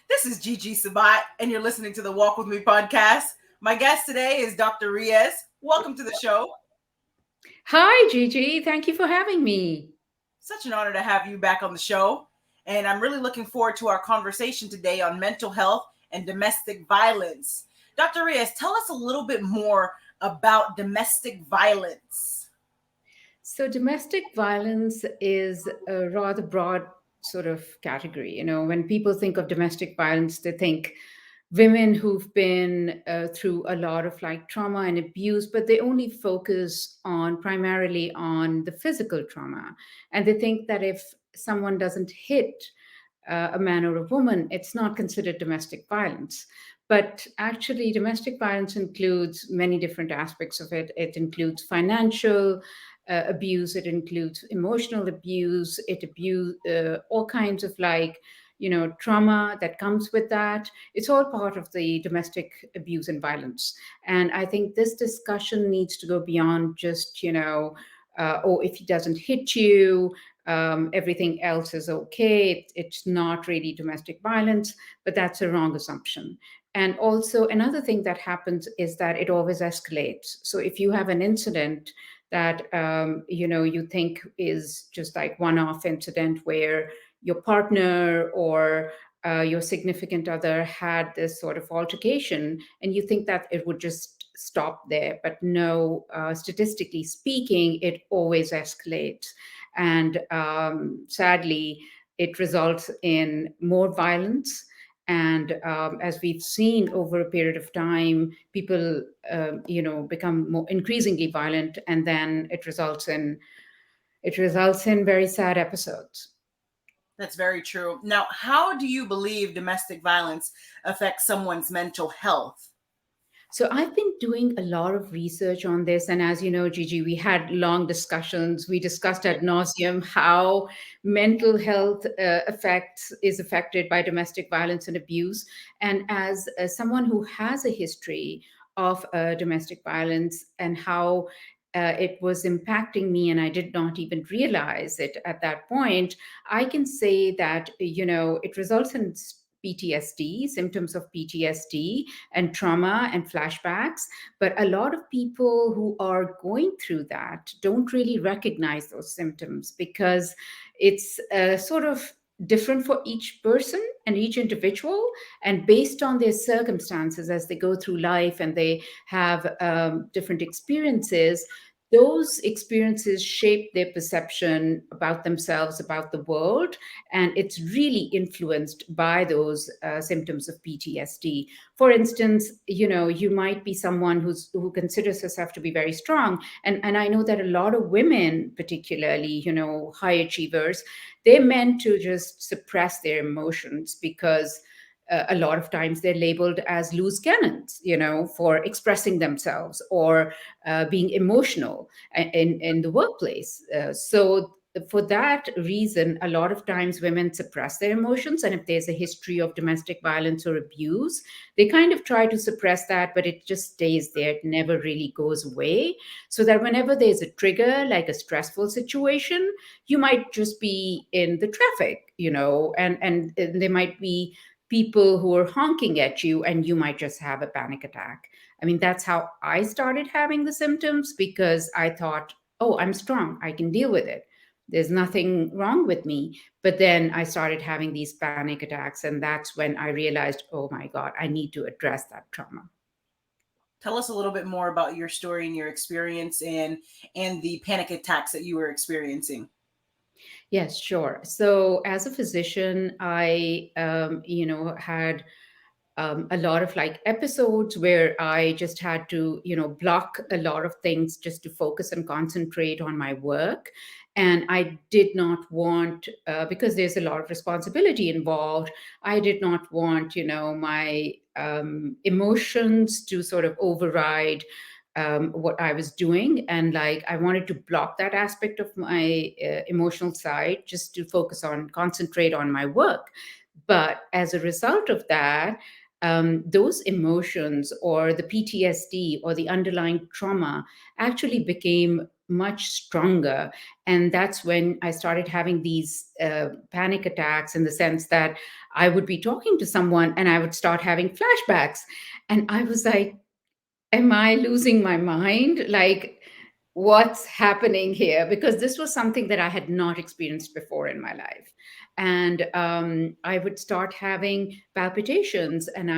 This is Gigi Sabat, and you're listening to the Walk With Me podcast. My guest today is Dr. Riaz. Welcome to the show. Hi, Gigi. Thank you for having me. Such an honor to have you back on the show. And I'm really looking forward to our conversation today on mental health and domestic violence. Dr. Riaz, tell us a little bit more about domestic violence. So, domestic violence is a rather broad sort of category. When people think of domestic violence, they think women who've been through a lot of like trauma and abuse, but they only focus on primarily on the physical trauma. And they think that if someone doesn't hit a man or a woman, it's not considered domestic violence. But actually, domestic violence includes many different aspects of it. It includes financial abuse, it includes emotional abuse, it abuse all kinds of like trauma that comes with that. It's all part of the domestic abuse and violence. And I think this discussion needs to go beyond just oh, if he doesn't hit you, everything else is okay. It's not really domestic violence, but that's a wrong assumption. And also, another thing that happens is that it always escalates. So if you have an incident that you think is just like one-off incident where your partner or your significant other had this sort of altercation, and you think that it would just stop there, but no, statistically speaking, it always escalates. And sadly, it results in more violence. And as we've seen over a period of time, people, become more increasingly violent, and then it results in very sad episodes. That's very true. Now, how do you believe domestic violence affects someone's mental health? So I've been doing a lot of research on this, and as you know, Gigi, we had long discussions. We discussed ad nauseum how mental health affects is affected by domestic violence and abuse. And as someone who has a history of domestic violence and how it was impacting me, and I did not even realize it at that point, I can say that it results in PTSD, symptoms of PTSD and trauma and flashbacks. But a lot of people who are going through that don't really recognize those symptoms because it's sort of different for each person and each individual, and based on their circumstances as they go through life and they have different experiences. Those experiences shape their perception about themselves, about the world, and it's really influenced by those symptoms of PTSD. For instance, you might be someone who considers herself to be very strong, and I know that a lot of women, particularly high achievers, they're meant to just suppress their emotions because a lot of times they're labeled as loose cannons, for expressing themselves or being emotional in the workplace. So for that reason, a lot of times women suppress their emotions. And if there's a history of domestic violence or abuse, they kind of try to suppress that, but it just stays there. It never really goes away. So that whenever there's a trigger, like a stressful situation, you might just be in the traffic, and there might be people who are honking at you, and you might just have a panic attack. I mean, that's how I started having the symptoms because I thought, oh, I'm strong, I can deal with it. There's nothing wrong with me. But then I started having these panic attacks, and that's when I realized, oh my God, I need to address that trauma. Tell us a little bit more about your story and your experience and the panic attacks that you were experiencing. Yes, sure. So as a physician, I, had a lot of like episodes where I just had to, block a lot of things just to focus and concentrate on my work. And I did not want, because there's a lot of responsibility involved, I did not want, my emotions to sort of override what I was doing. And like, I wanted to block that aspect of my emotional side just to focus on, concentrate on my work. But as a result of that, those emotions or the PTSD or the underlying trauma actually became much stronger. And that's when I started having these panic attacks, in the sense that I would be talking to someone and I would start having flashbacks. And I was like, am I losing my mind? Like, what's happening here? Because this was something that I had not experienced before in my life. And I would start having palpitations. And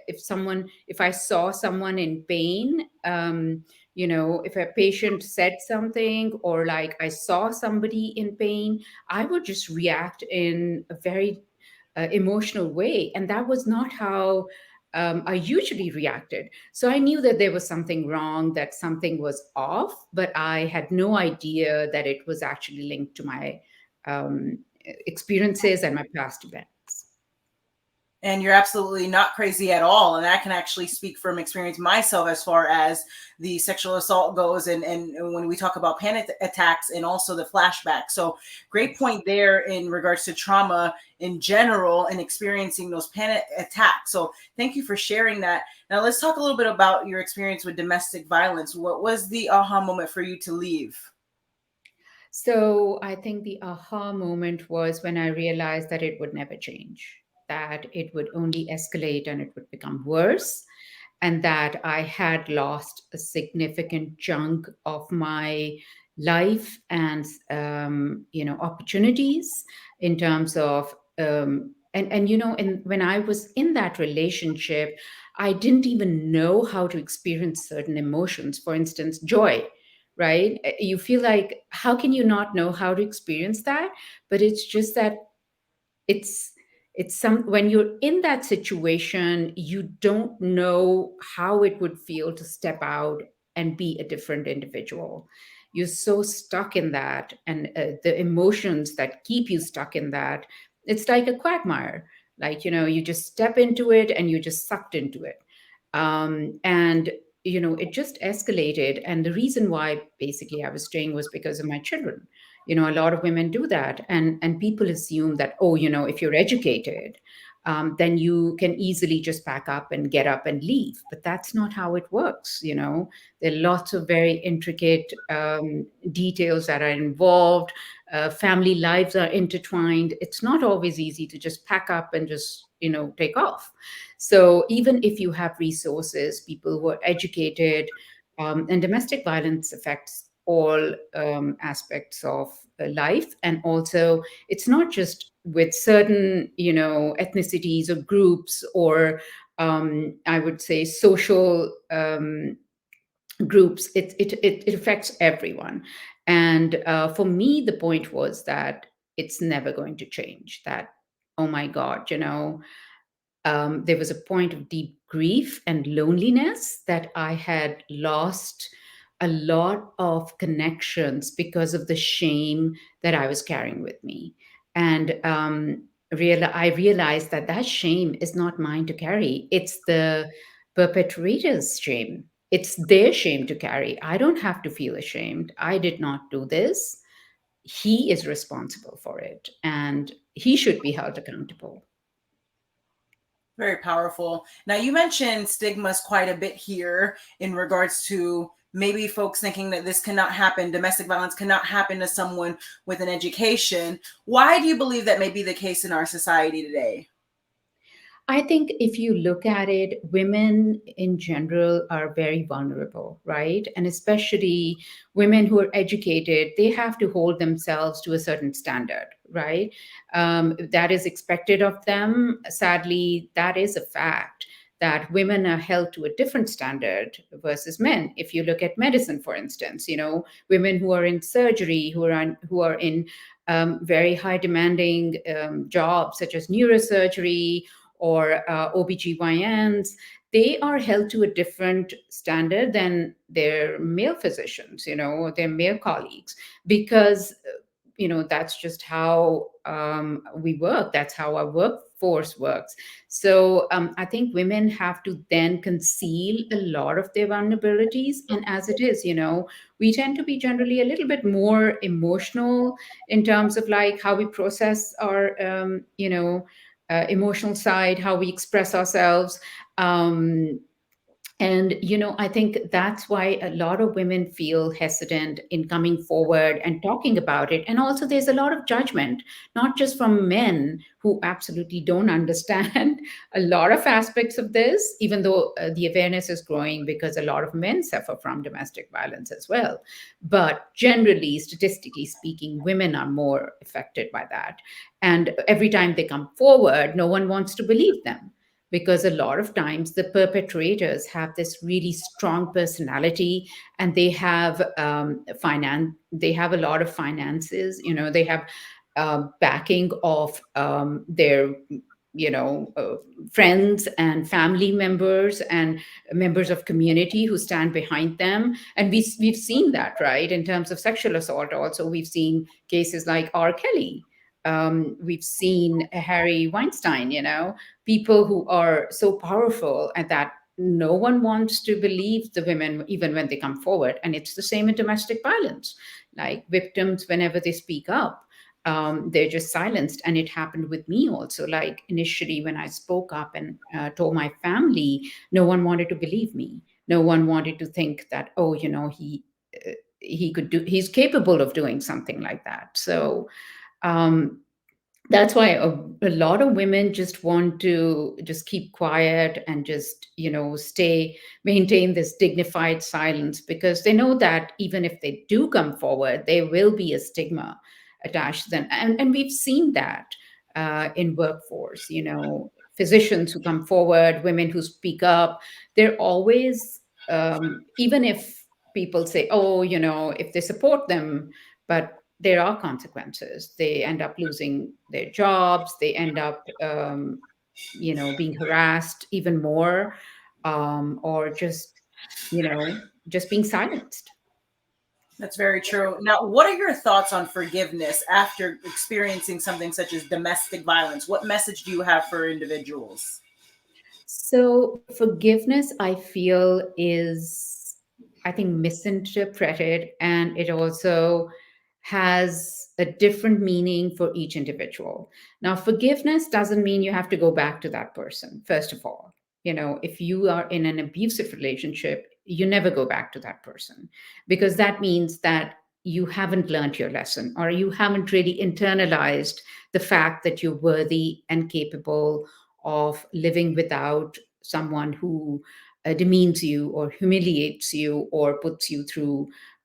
if I saw someone in pain, if a patient said something, or like I saw somebody in pain, I would just react in a very emotional way. And that was not how I usually reacted. So I knew that there was something wrong, that something was off, but I had no idea that it was actually linked to my experiences and my past events. And you're absolutely not crazy at all. And I can actually speak from experience myself as far as the sexual assault goes, and when we talk about panic attacks and also the flashback. So great point there in regards to trauma in general and experiencing those panic attacks. So thank you for sharing that. Now let's talk a little bit about your experience with domestic violence. What was the aha moment for you to leave? So I think the aha moment was when I realized that it would never change, that it would only escalate and it would become worse, and that I had lost a significant chunk of my life and opportunities in terms of and when I was in that relationship, I didn't even know how to experience certain emotions. For instance, joy, right? You feel like, how can you not know how to experience that? But it's just that it's it's some when you're in that situation, you don't know how it would feel to step out and be a different individual. You're so stuck in that, and the emotions that keep you stuck in that, it's like a quagmire. Like, you just step into it and you just sucked into it. And it just escalated. And the reason why basically I was staying was because of my children. A lot of women do that, and people assume that, oh, if you're educated, then you can easily just pack up and get up and leave. But that's not how it works. There are lots of very intricate details that are involved. Family lives are intertwined. It's not always easy to just pack up and just take off. So even if you have resources, people who are educated, and domestic violence affects all aspects of life. And also, it's not just with certain, ethnicities or groups, or I would say social groups. It affects everyone. And for me, the point was that it's never going to change. That, oh my God, there was a point of deep grief and loneliness, that I had lost a lot of connections because of the shame that I was carrying with me. And I realized that that shame is not mine to carry. It's the perpetrator's shame. It's their shame to carry. I don't have to feel ashamed. I did not do this. He is responsible for it, and he should be held accountable. Very powerful. Now, you mentioned stigmas quite a bit here in regards to maybe folks thinking that this cannot happen, domestic violence cannot happen to someone with an education. Why do you believe that may be the case in our society today? I think if you look at it, women in general are very vulnerable, right? And especially women who are educated, they have to hold themselves to a certain standard, right? That is expected of them. Sadly, that is a fact, that women are held to a different standard versus men. If you look at medicine, for instance, women who are in surgery, who are in very high demanding jobs such as neurosurgery or OBGYNs, they are held to a different standard than their male physicians, or their male colleagues, because that's just how we work. That's how our workforce works. So I think women have to then conceal a lot of their vulnerabilities. And as it is, we tend to be generally a little bit more emotional in terms of like how we process our emotional side, how we express ourselves. um, And, I think that's why a lot of women feel hesitant in coming forward and talking about it. And also, there's a lot of judgment, not just from men who absolutely don't understand a lot of aspects of this, even though the awareness is growing because a lot of men suffer from domestic violence as well. But generally, statistically speaking, women are more affected by that. And every time they come forward, no one wants to believe them, because a lot of times the perpetrators have this really strong personality, and they have they have a lot of finances, they have backing of their friends and family members and members of community who stand behind them. And we've seen that, right, in terms of sexual assault. Also, we've seen cases like R. Kelly. We've seen Harry Weinstein, people who are so powerful and that no one wants to believe the women even when they come forward. And it's the same in domestic violence. Like, victims, whenever they speak up, they're just silenced. And it happened with me also. Like, initially, when I spoke up and told my family, no one wanted to believe me. No one wanted to think that, oh, he could do, he's capable of doing something like that. So um, that's why a lot of women just want to just keep quiet and just stay, maintain this dignified silence, because they know that even if they do come forward, there will be a stigma attached to them. And we've seen that in workforce, physicians who come forward, women who speak up, they're always, even if people say, oh, if they support them, but there are consequences. They end up losing their jobs. They end up, being harassed even more, or just being silenced. That's very true. Now, what are your thoughts on forgiveness after experiencing something such as domestic violence? What message do you have for individuals? So forgiveness, I feel, is, I think, misinterpreted, and it also has a different meaning for each individual. Now, forgiveness doesn't mean you have to go back to that person, first of all. If you are in an abusive relationship, you never go back to that person, because that means that you haven't learned your lesson, or you haven't really internalized the fact that you're worthy and capable of living without someone who demeans you or humiliates you or puts you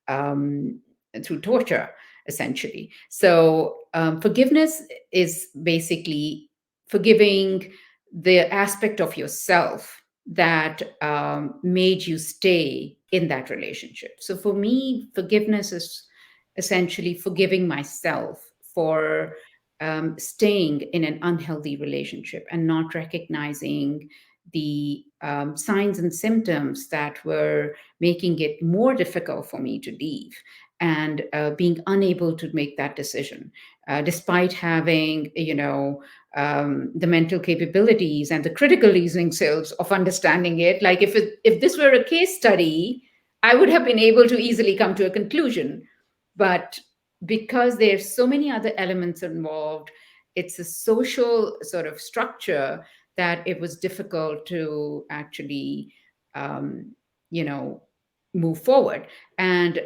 um, through torture, essentially. So forgiveness is basically forgiving the aspect of yourself that made you stay in that relationship. So for me, forgiveness is essentially forgiving myself for staying in an unhealthy relationship and not recognizing the signs and symptoms that were making it more difficult for me to leave, and being unable to make that decision, despite having, the mental capabilities and the critical reasoning skills of understanding it. Like, if this were a case study, I would have been able to easily come to a conclusion. But because there's so many other elements involved, it's a social sort of structure that it was difficult to actually um, you know move forward. And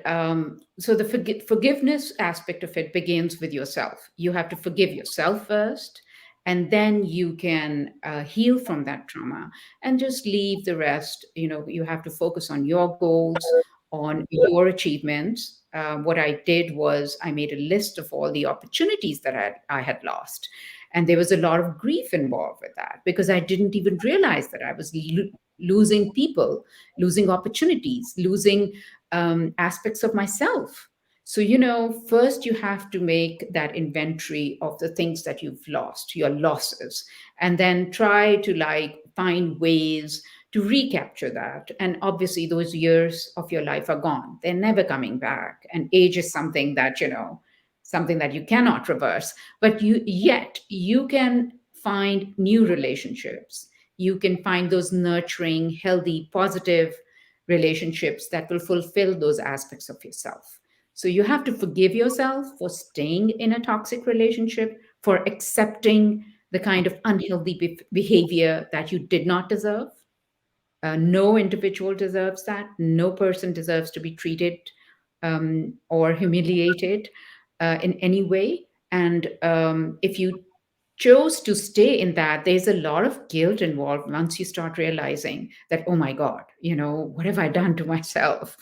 so the forgiveness aspect of it begins with yourself. You have to forgive yourself first, and then you can heal from that trauma and just leave the rest. You have to focus on your goals, on your achievements. What I did was I made a list of all the opportunities that I had lost. And there was a lot of grief involved with that, because I didn't even realize that I was losing people, losing opportunities, losing aspects of myself. So, first you have to make that inventory of the things that you've lost, your losses, and then try to like find ways to recapture that. And obviously, those years of your life are gone, they're never coming back. And age is something that, something that you cannot reverse. But you can find new relationships. You can find those nurturing, healthy, positive relationships that will fulfill those aspects of yourself. So you have to forgive yourself for staying in a toxic relationship, for accepting the kind of unhealthy behavior that you did not deserve. No individual deserves that. No person deserves to be treated or humiliated in any way. And if you chose to stay in that, there's a lot of guilt involved once you start realizing that, oh my God, what have I done to myself?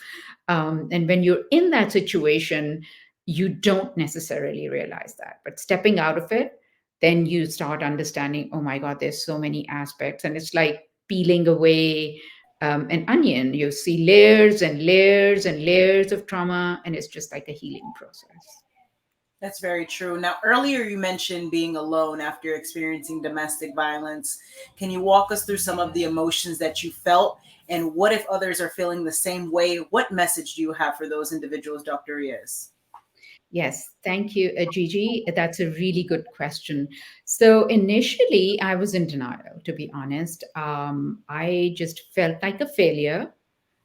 And when you're in that situation, you don't necessarily realize that. But stepping out of it, then you start understanding, oh my God, there's so many aspects. And it's like peeling away an onion. You see layers and layers and layers of trauma, and it's just like a healing process. That's very true. Now, earlier you mentioned being alone after experiencing domestic violence. Can you walk us through some of the emotions that you felt? And what if others are feeling the same way? What message do you have for those individuals, Dr. Riaz? Yes, thank you, Gigi. That's a really good question. So initially, I was in denial, to be honest. I just felt like a failure.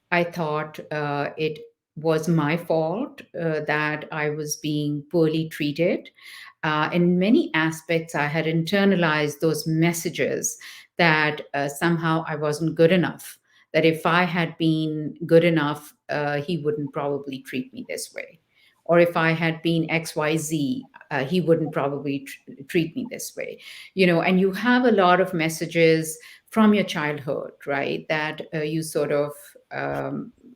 I thought it was my fault that I was being poorly treated. In many aspects, I had internalized those messages that somehow I wasn't good enough, that if I had been good enough, he wouldn't probably treat me this way. Or if I had been XYZ, he wouldn't probably treat me this way. And you have a lot of messages from your childhood, right? That you sort of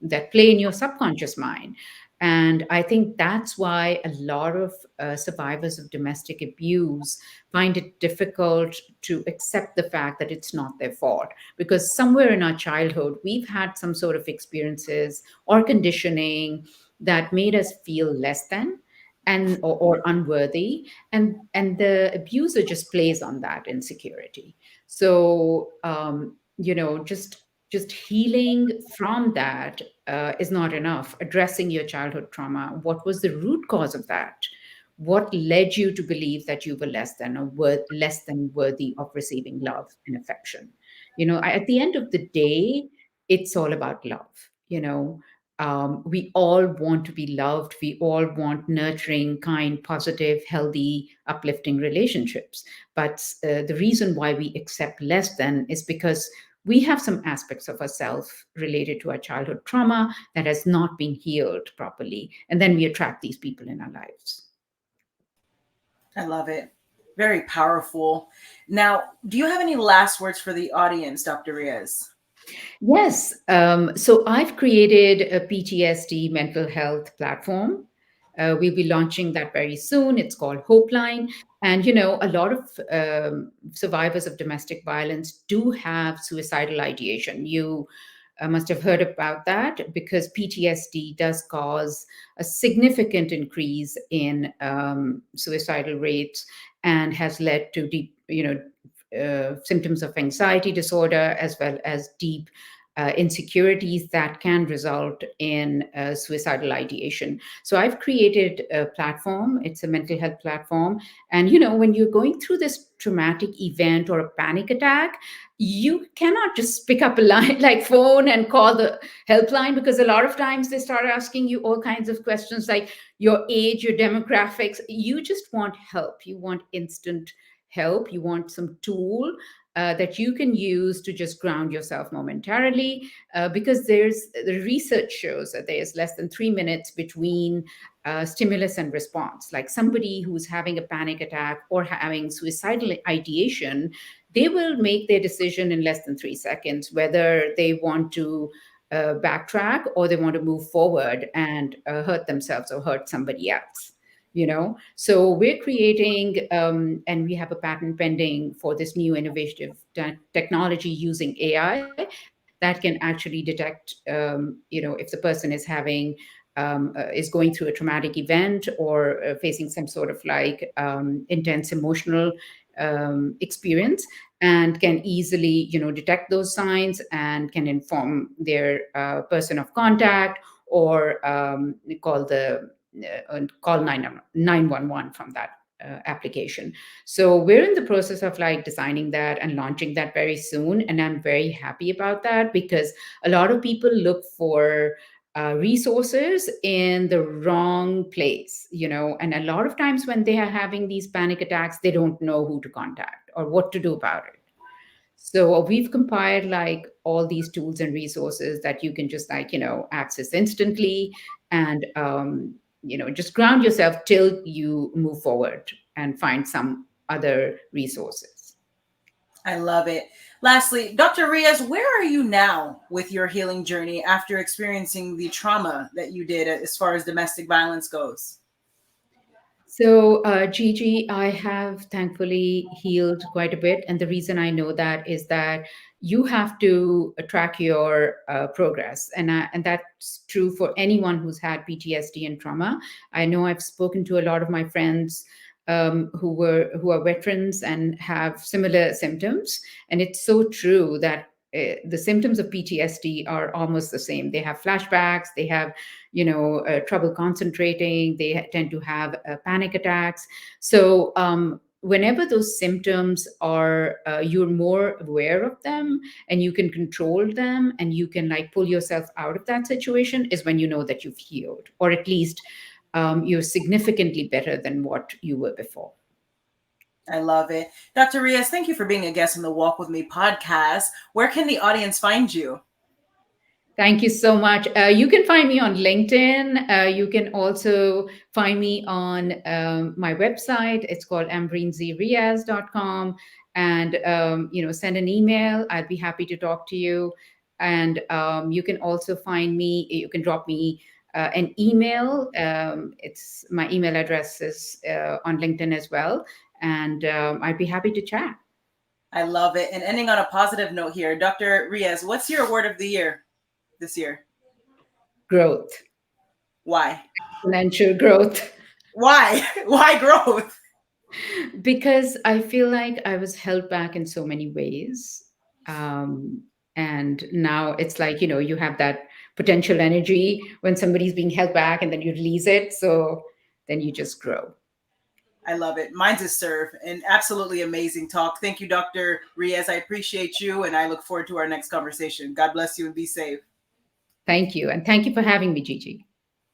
that play in your subconscious mind. And I think that's why a lot of survivors of domestic abuse find it difficult to accept the fact that it's not their fault. Because somewhere in our childhood, we've had some sort of experiences or conditioning that made us feel less than or unworthy, and the abuser just plays on that insecurity. So just healing from that is not enough. Addressing your childhood trauma, what was the root cause of that? What led you to believe that you were less than or less than worthy of receiving love and affection? At the end of the day, it's all about love. We all want to be loved. We all want nurturing, kind, positive, healthy, uplifting relationships. But the reason why we accept less than is because we have some aspects of ourselves related to our childhood trauma that has not been healed properly. And then we attract these people in our lives. I love it. Very powerful. Now, do you have any last words for the audience, Dr. Riaz? Yes. So I've created a PTSD mental health platform. We'll be launching that very soon. It's called Hopeline. And, a lot of survivors of domestic violence do have suicidal ideation. You must have heard about that because PTSD does cause a significant increase in suicidal rates and has led to deep, symptoms of anxiety disorder as well as deep insecurities that can result in suicidal ideation. So I've created a platform. It's a mental health platform. And, when you're going through this traumatic event or a panic attack, you cannot just pick up a line like phone and call the helpline, because a lot of times they start asking you all kinds of questions like your age, your demographics. You just want help. You want instant help. You want some tool that you can use to just ground yourself momentarily, because the research shows that there's less than 3 minutes between stimulus and response. Like somebody who's having a panic attack or having suicidal ideation, they will make their decision in less than 3 seconds whether they want to backtrack or they want to move forward and hurt themselves or hurt somebody else. So we're creating and we have a patent pending for this new innovative technology using AI that can actually detect if the person is having is going through a traumatic event or facing some sort of like intense emotional experience, and can easily detect those signs and can inform their person of contact, or call 911 from that application. So we're in the process of like designing that and launching that very soon, and I'm very happy about that because a lot of people look for resources in the wrong place, and a lot of times when they are having these panic attacks, they don't know who to contact or what to do about it. So we've compiled like all these tools and resources that you can just like, access instantly and, just ground yourself till you move forward and find some other resources. I love it. Lastly, Dr. Riaz, where are you now with your healing journey after experiencing the trauma that you did as far as domestic violence goes? So, Gigi, I have thankfully healed quite a bit. And the reason I know that is that you have to track your progress. And that's true for anyone who's had PTSD and trauma. I know I've spoken to a lot of my friends who are veterans and have similar symptoms. And it's so true that the symptoms of PTSD are almost the same. They have flashbacks, they have trouble concentrating, they tend to have panic attacks. So whenever those symptoms are you're more aware of them and you can control them and you can like pull yourself out of that situation, is when you know that you've healed, or at least you're significantly better than what you were before. I love it. Dr. Riaz, thank you for being a guest on the Walk With Me podcast. Where can the audience find you? Thank you so much. You can find me on LinkedIn. You can also find me on my website. It's called ambreenzriaz.com. And, send an email. I'd be happy to talk to you. And you can also find me, you can drop me an email. It's my email address is on LinkedIn as well. And I'd be happy to chat. I love it. And ending on a positive note here, Dr. Riaz, what's your word of the year this year? Growth, Why? exponential growth. Why? Why growth? Because I feel like I was held back in so many ways. Um, and now it's like, you have that potential energy when somebody's being held back and then you release it. So then you just grow. I love it. Mine's a serve. And absolutely amazing talk. Thank you, Dr. Riaz. I appreciate you and I look forward to our next conversation. God bless you and be safe. Thank you. And thank you for having me, Gigi.